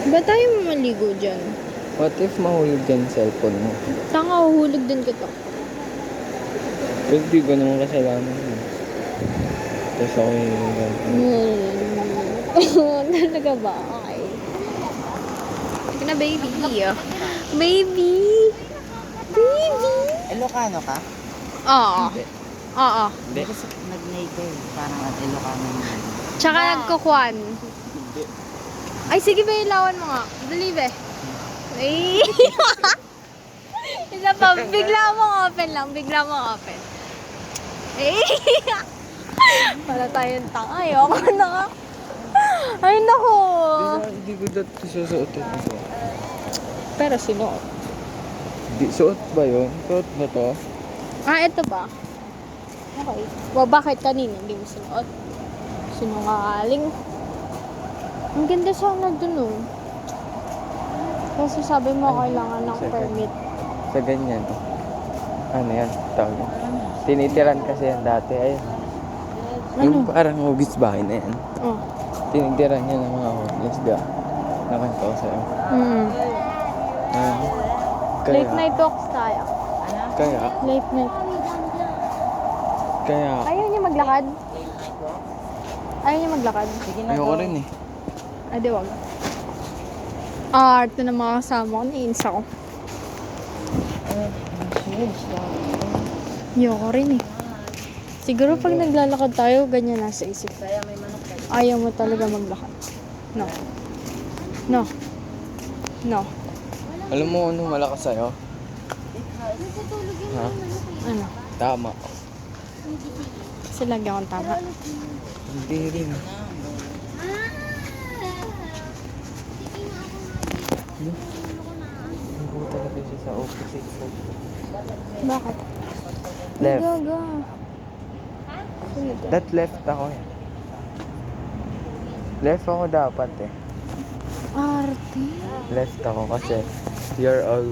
Ba tayo maligo dyan? What if mahulog dyan yung cellphone mo? Tanga, uhulog din kita. Pero di ko naman kasalanan yun. Tapos ako yung Talaga ba? Okay. Sige na, baby. Baby! Baby! Ilocano ka? Oo. Hindi. Oo. Hindi. Kasi nag-native. Parang at Ilocano naman. Tsaka nagkukwan. Hindi. Ay, sige ba, ilawan mo nga. Believe eh. Ay! Isa pa, bigla mong open lang. Bigla mong open. Eh! Wala tayong tanga. Ayoko na nga. Ay, naku. Hindi ko dati susuotin ito. Pero sinuot. Di, suot ba yun? Suot ba to? Ah, ito ba? Okay. Well, bakit kanina hindi mo sinuot? Sinungaling. Ang ganda sana dun, oh. Kasi sabi mo kailangan ng permit. Sa ganyan. Ano yan? Tawag yan. Tinitiran kasi yan dati. Ayun. Yung parang hugis bahay na yan. Oh. Tinitiran yan ng mga homeless. Di ba? Nakanta ko sa'yo. Kaya, Late night talks tayo. Kaya, Late night. Ayaw niya maglakad? Ayaw niya maglakad? ayoko rin eh. Ay, di wag. Arte ng mga kasama ko. Naiinsa ko. Ayoko rin eh. Siguro pag naglalakad tayo, ganyan nasa isip. Ayaw mo talaga maglakad. No. No. No. Alam mo anong malakas sa'yo? Ha? Ano? Tama. Kasi lagi akong tama. Hindi rin. Hindi ko talaga siya sa opposite side. Bakit? Left. Gaga. That left ako eh. Left ako dapat eh. Arte. Left ako kasi you're all